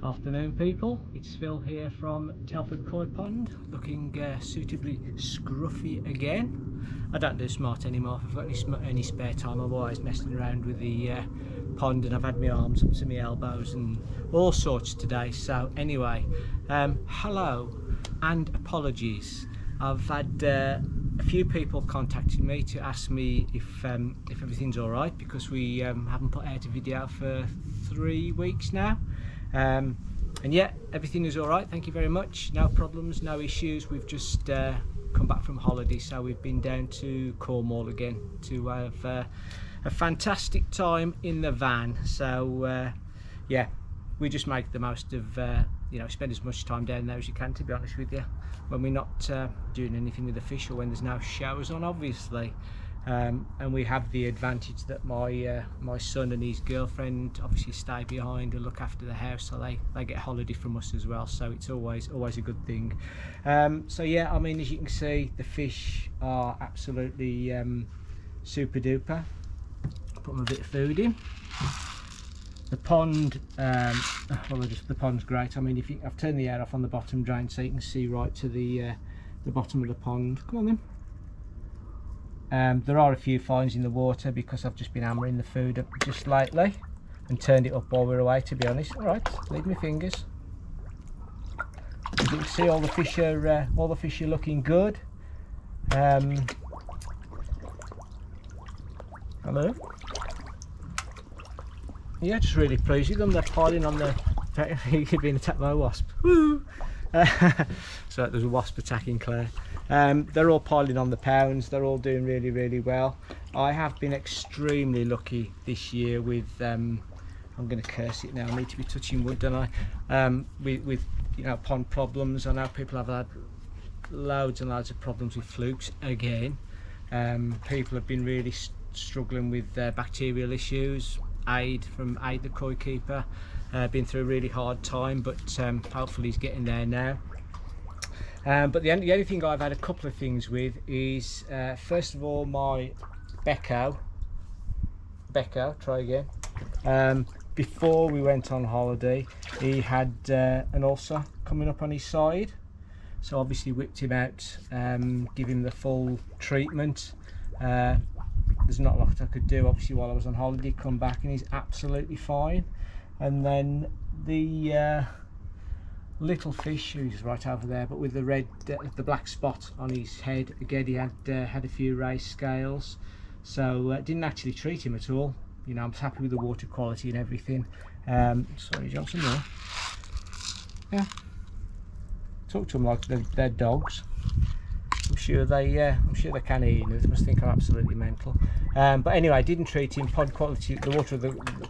Afternoon people, it's Phil here from Telford Koi Pond, looking suitably scruffy again. I don't do smart anymore. If I've got any spare time, I'm always messing around with the pond, and I've had my arms up to my elbows and all sorts today. So anyway, hello and apologies. I've had a few people contacted me to ask me if everything's all right, because we haven't put out a video for 3 weeks now. And yeah, everything is all right, thank you very much. No problems, no issues. We've just come back from holiday, so we've been down to Cornwall again to have a fantastic time in the van. So yeah, we just make the most of you know, spend as much time down there as you can, to be honest with you, when we're not doing anything with the fish, or when there's no shows on, obviously. And we have the advantage that my son and his girlfriend obviously stay behind and look after the house, so they get a holiday from us as well, so it's always a good thing. So yeah, I mean, as you can see, the fish are absolutely super duper. Put them a bit of food in. The pond, well, the pond's great. I mean, I've turned the air off on the bottom drain so you can see right to the bottom of the pond. Come on then. There are a few fines in the water because I've just been hammering the food up just slightly and turned it up while we were away, to be honest. Alright, leave my fingers. As you can see, all the fish are looking good. Hello. Yeah, just really pleased with them. They're piling on the... You're being attacked by a wasp. Woo! So there's a wasp attacking Claire. They're all piling on the pounds. They're all doing really well. I have been extremely lucky this year with I'm going to curse it now, I need to be touching wood, don't I? With you know, pond problems. I know people have had loads and loads of problems with flukes again. People have been really struggling with bacterial issues. Ade from Ade the Koi Keeper been through a really hard time, but hopefully he's getting there now. But the only thing I've had a couple of things with is first of all, my Becco, try again. Before we went on holiday, he had an ulcer coming up on his side, so obviously whipped him out, give him the full treatment. There's not a lot I could do obviously while I was on holiday. Come back and he's absolutely fine. And then the little fish, who's right over there, but with the black spot on his head, again he had a few raised scales, so didn't actually treat him at all. You know, I'm happy with the water quality and everything. Sorry, Johnson, more. Yeah, talk to them like they're dogs. I'm sure they can eat. They must think I'm absolutely mental. But anyway, I didn't treat him. Pond quality, the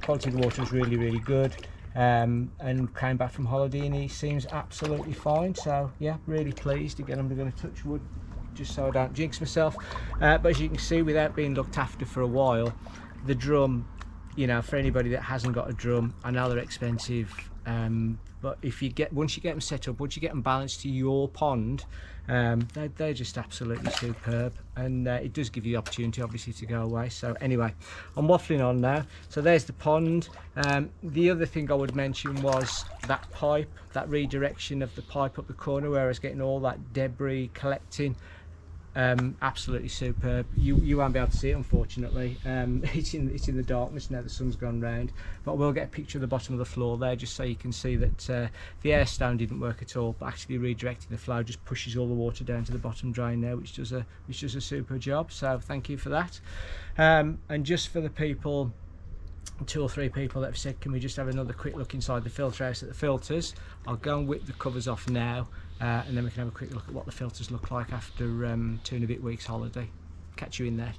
quality of the water was really good. And came back from holiday and he seems absolutely fine. So yeah, really pleased. Again, I'm going to touch wood just so I don't jinx myself. But as you can see, without being looked after for a while, the drum, you know, for anybody that hasn't got a drum, I know they're expensive. But once you get them set up, once you get them balanced to your pond, they're just absolutely superb, and it does give you the opportunity obviously to go away. So anyway, I'm waffling on now. So there's the pond. The other thing I would mention was that pipe, that redirection of the pipe up the corner where I was getting all that debris collecting. Absolutely superb. You won't be able to see it, unfortunately. It's in the darkness now, the sun's gone round, but we'll get a picture of the bottom of the floor there just so you can see that the air stone didn't work at all, but actually redirecting the flow just pushes all the water down to the bottom drain now, which does a super job. So thank you for that. And just for the people, 2 or 3 people that have said, can we just have another quick look inside the filter house at the filters, I'll go and whip the covers off now, and then we can have a quick look at what the filters look like after 2 and a bit weeks holiday. Catch you in there.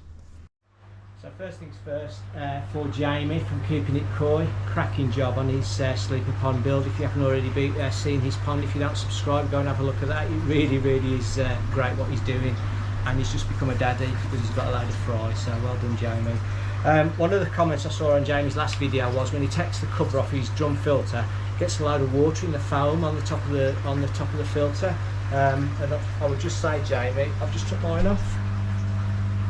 So first things first, for Jamie from Keeping It Koi, cracking job on his sleeper pond build. If you haven't already seen his pond, if you don't subscribe, go and have a look at that. It really is great what he's doing, and he's just become a daddy because he's got a load of fry, so well done, Jamie. One of the comments I saw on Jamie's last video was when he takes the cover off his drum filter, gets a load of water in the foam on the top of the filter. And I would just say, Jamie, I've just took mine off,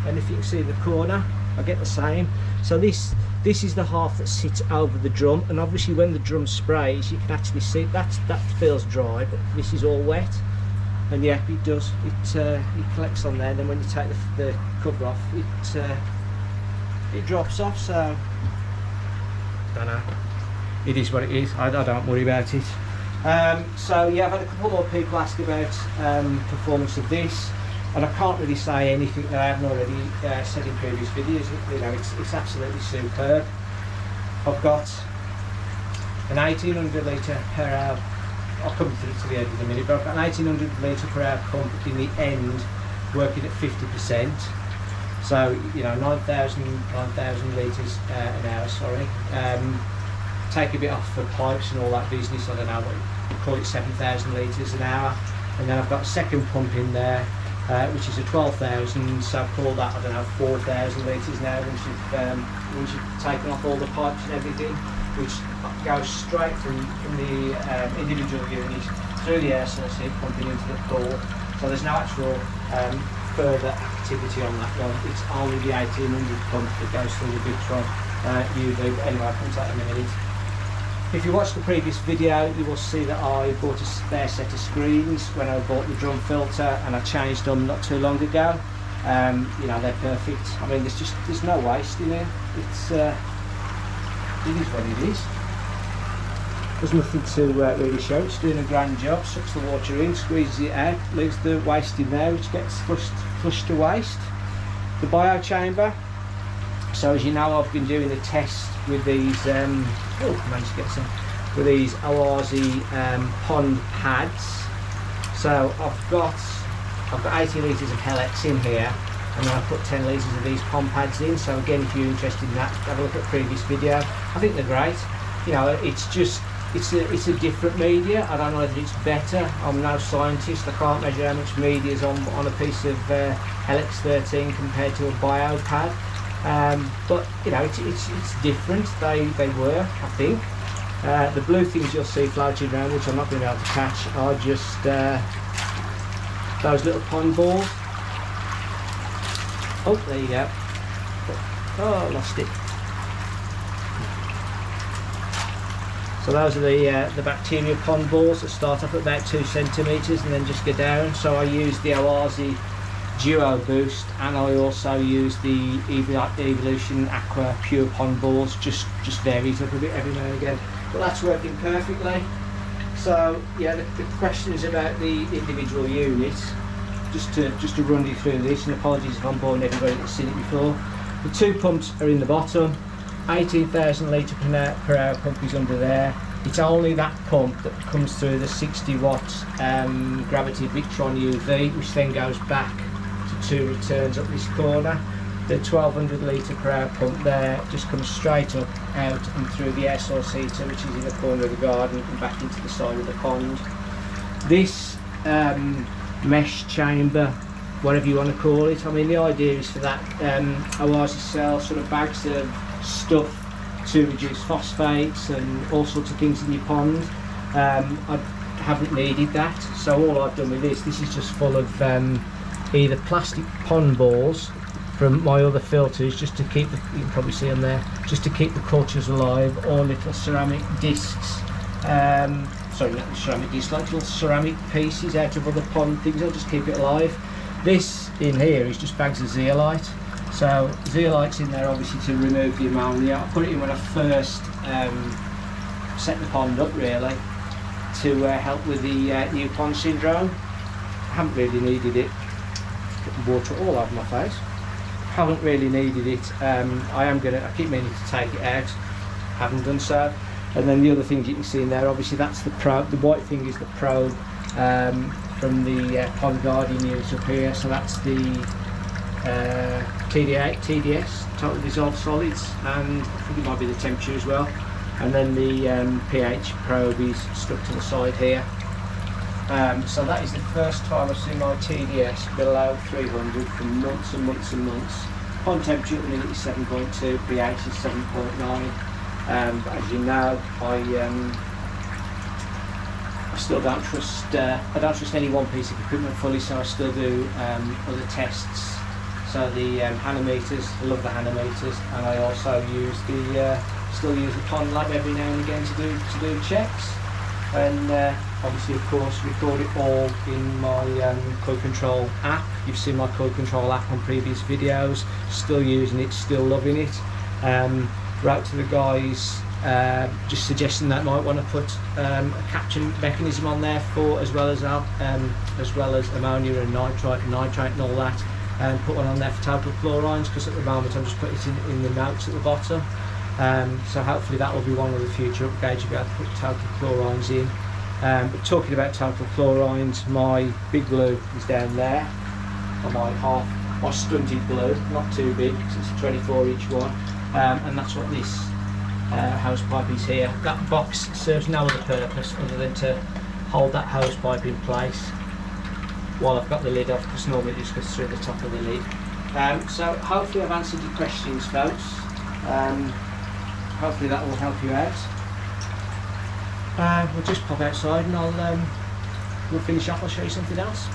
and if you can see the corner, I get the same. So this This is the half that sits over the drum, and obviously when the drum sprays, you can actually see that feels dry, but this is all wet. And yeah, it does. It collects on there. Then when you take the cover off, it drops off. So don't know. It is what it is. I don't worry about it. So yeah, I've had a couple more people ask about performance of this, and I can't really say anything that I haven't already said in previous videos. You know, it's absolutely superb. I've got an 1800 litre per hour. I'll come through to the end in a minute, but I've got an 1800 litre per hour pump in the end, working at 50%. So you know, 9,000 litres an hour. Sorry. Take a bit off for pipes and all that business. I don't know what you call it, 7,000 litres an hour. And then I've got a second pump in there, which is a 12,000. So I've called that, I don't know, 4,000 litres now once you've taken off all the pipes and everything, which goes straight from the individual unit through the air source here, pumping into the pool. So there's no actual further activity on that one. It's only the 1800 pump that goes through the Victron UV. But anyway, I'll come to that in a minute. If you watched the previous video, you will see that I bought a spare set of screens when I bought the drum filter, and I changed them not too long ago. You know, they're perfect. I mean, there's no waste in here. It is what it is. There's nothing to really show. It's doing a grand job. Sucks the water in, squeezes it out, leaves the waste in there, which gets flushed to waste. The bio chamber. So as you know, I've been doing a test with these. Managed to get some with these Oazi pond pads. So I've got 80 litres of pellets in here, and then I put 10 litres of these pond pads in. So again, if you're interested in that, have a look at the previous video. I think they're great. You know, it's a different media. I don't know whether it's better. I'm no scientist. I can't measure how much media is on a piece of LX13 compared to a bio pad. But you know, it's different. They work, I think. The blue things you'll see floating around, which I'm not going to be able to catch, are just those little pond balls. Oh, there you go. Oh, I lost it. So those are the bacteria pond balls that start off at about 2 centimetres and then just go down. So I use the Oazi Duo Boost, and I also use the Evolution Aqua Pure Pond balls. Just varies up a bit every now and again, but that's working perfectly. So yeah, the questions about the individual units, just to run you through this, and apologies if I'm boring everybody that's seen it before. The two pumps are in the bottom. 18,000 litre per hour pump is under there. It's only that pump that comes through the 60 watt gravity Victron UV, which then goes back to 2 returns up this corner. The 1200 litre per hour pump there just comes straight up, out and through the air source heater, which is in the corner of the garden, and back into the side of the pond. This mesh chamber, whatever you want to call it, I mean, the idea is for that Oazi sell sort of bags of stuff to reduce phosphates and all sorts of things in your pond. I haven't needed that, so all I've done with this is just full of either plastic pond balls from my other filters, just to keep you can probably see them there, just to keep the cultures alive, or little ceramic discs, sorry, not ceramic discs, like little ceramic pieces out of other pond things. I'll just keep it alive. This in here is just bags of zeolite. So zeolite's in there obviously to remove the ammonia. I put it in when I first set the pond up, really, to help with the new pond syndrome. I haven't really needed it. Put the water all over my face. Haven't really needed it. I keep meaning to take it out. Haven't done so. And then the other things you can see in there, obviously that's the probe. The white thing is the probe from the Pond Guardian unit up here. So that's the TDS, total dissolved solids, and I think it might be the temperature as well. And then the pH probe is stuck to the side here. So that is the first time I've seen my TDS below 300 for months and months and months. Pond temperature at the minute is 7.2, pH is 7.9. But as you know, I still don't trust. I don't trust any one piece of equipment fully, so I still do other tests So the hanometers, I love the hanometers, and I also use still use the pond lab every now and again to do checks, and obviously of course record it all in my Koi Control app. You've seen my Koi Control app on previous videos. Still using it, still loving it. Wrote to the guys just suggesting that might want to put a capture mechanism on there for as well as ammonia and nitrate and all that, and put one on there for total chlorines, because at the moment I'm just putting it in the notes at the bottom. So hopefully that will be one of the future upgrades, you'll be able to put total chlorines in. But talking about total chlorines, my big glue is down there on my stunted glue, not too big because it's 24 each one, and that's what this hose pipe is here. That box serves no other purpose other than to hold that hose pipe in place while I've got the lid off, because normally it just goes through the top of the lid. So hopefully I've answered your questions, folks. Hopefully that will help you out. We'll just pop outside and we'll finish up. I'll show you something else.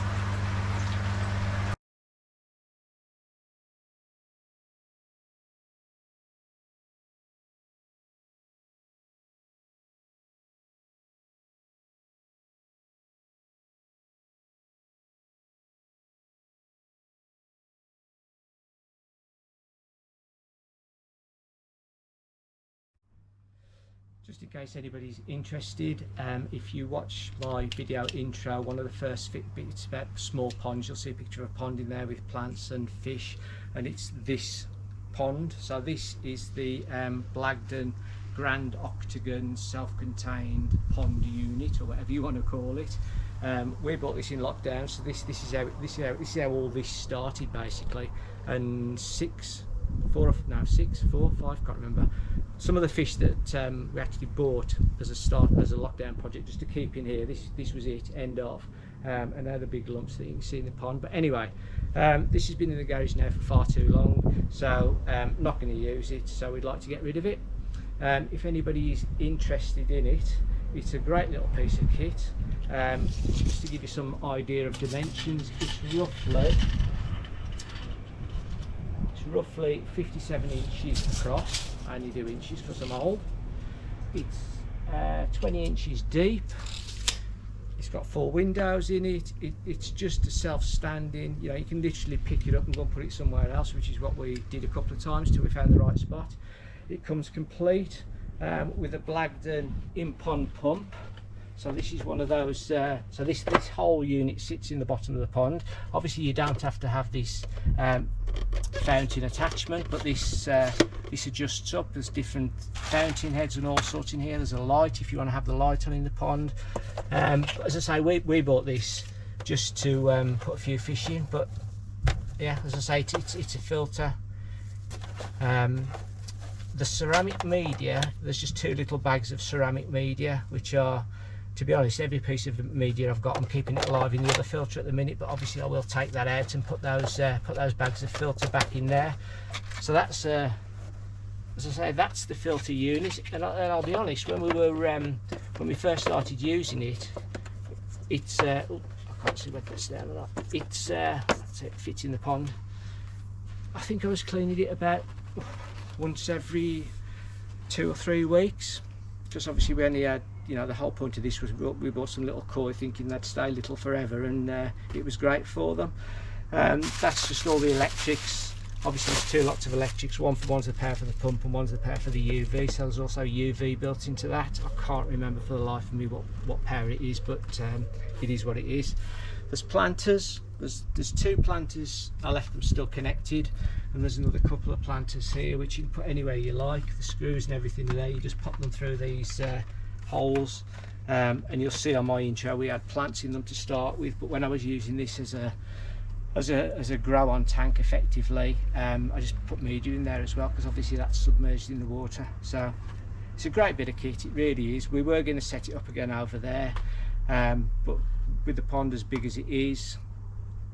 Just in case anybody's interested, if you watch my video intro, one of the first bits about small ponds, you'll see a picture of a pond in there with plants and fish, and it's this pond. So this is the Blagdon Grand Octagon self-contained pond unit, or whatever you want to call it. We bought this in lockdown, so this is how all this started basically. And four or five, can't remember. Some of the fish that we actually bought as a lockdown project just to keep in here. This was it, end of. And now the big lumps that you can see in the pond. But anyway, this has been in the garage now for far too long, so not going to use it. So we'd like to get rid of it. If anybody is interested in it, it's a great little piece of kit. Just to give you some idea of dimensions, it's roughly 57 inches across. I only do inches because I'm old. It's 20 inches deep. It's got 4 windows in it. It's just a self-standing, you know, you can literally pick it up and go and put it somewhere else, which is what we did a couple of times till we found the right spot. It comes complete with a Blagdon in-pond pump. So this is one of those, so this whole unit sits in the bottom of the pond. Obviously you don't have to have this fountain attachment, but this adjusts up. There's different fountain heads and all sorts in here. There's a light if you want to have the light on in the pond. As I say, we bought this just to put a few fish in, but yeah, as I say, it's a filter. The ceramic media, there's just 2 little bags of ceramic media, which are, to be honest, every piece of media I've got, I'm keeping it alive in the other filter at the minute, but obviously I will take that out and put those bags of filter back in there. So that's, as I say, that's the filter unit. And I'll be honest, when we first started using it, it's I can't see whether it's down or not. It's it fits in the pond. I think I was cleaning it about once every 2 or 3 weeks, because obviously we only had, you know, the whole point of this was we bought some little koi thinking they'd stay little forever, and it was great for them. That's just all the electrics. Obviously there's 2 lots of electrics, one's the power for the pump and one's the power for the UV, so there's also UV built into that. I can't remember for the life of me what power it is, but it is what it is. There's planters. There's 2 planters, I left them still connected, and there's another couple of planters here which you can put anywhere you like. The screws and everything are there, you just pop them through these holes, and you'll see on my intro we had plants in them to start with, but when I was using this as a grow on tank effectively, I just put media in there as well, because obviously that's submerged in the water. So it's a great bit of kit, it really is. We were going to set it up again over there, but with the pond as big as it is,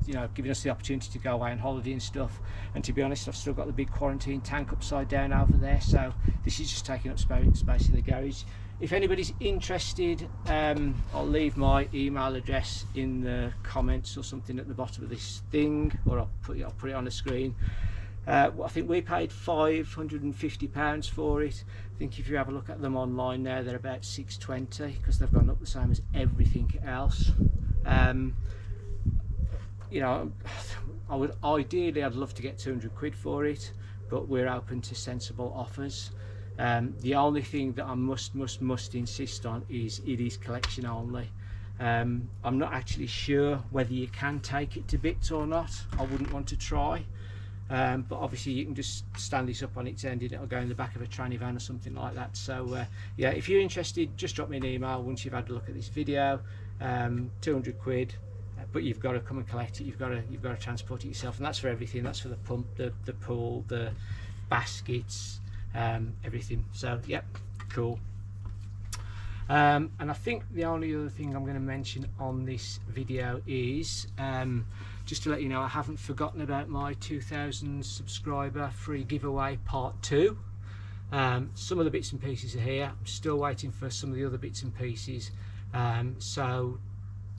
you know, giving us the opportunity to go away on holiday and stuff, and to be honest, I've still got the big quarantine tank upside down over there, so this is just taking up space in the garage. if anybody's interested, I'll leave my email address in the comments or something at the bottom of this thing, or I'll put it on the screen. I think we paid £550 for it. I think if you have a look at them online now, they're about £620 because they've gone up the same as everything else. You know, I'd love to get 200 quid for it, but we're open to sensible offers. The only thing that I must insist on is it is collection only. I'm not actually sure whether you can take it to bits or not. I wouldn't want to try. But obviously you can just stand this up on its end and it'll go in the back of a tranny van or something like that. So yeah, if you're interested, just drop me an email once you've had a look at this video. 200 quid, but you've got to come and collect it. You've got to transport it yourself, and that's for everything. That's for the pump, the pool, the baskets, everything. So yep, cool. And I think the only other thing I'm going to mention on this video is just to let you know, I haven't forgotten about my 2,000 subscriber free giveaway part 2. Some of the bits and pieces are here. I'm still waiting for some of the other bits and pieces, so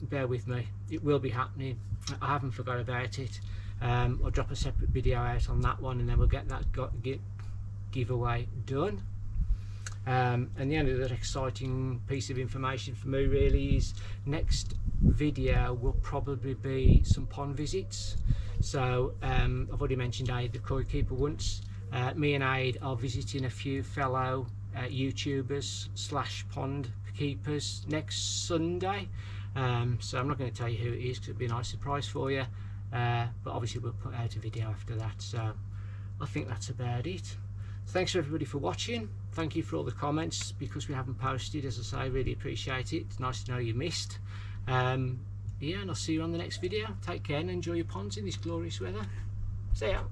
bear with me. It will be happening. I haven't forgot about it. I'll drop a separate video out on that one, and then we'll get that giveaway done. And the only other exciting piece of information for me really is next video will probably be some pond visits. So I've already mentioned Ade the Koi Keeper once. Me and Ade are visiting a few fellow YouTubers / pond keepers next Sunday. So I'm not going to tell you who it is because it'll be a nice surprise for you, but obviously we'll put out a video after that. So I think that's about it. Thanks everybody for watching. Thank you for all the comments, because we haven't posted, as I say, I really appreciate it. It's nice to know you missed. Yeah, and I'll see you on the next video. Take care and enjoy your ponds in this glorious weather. See ya.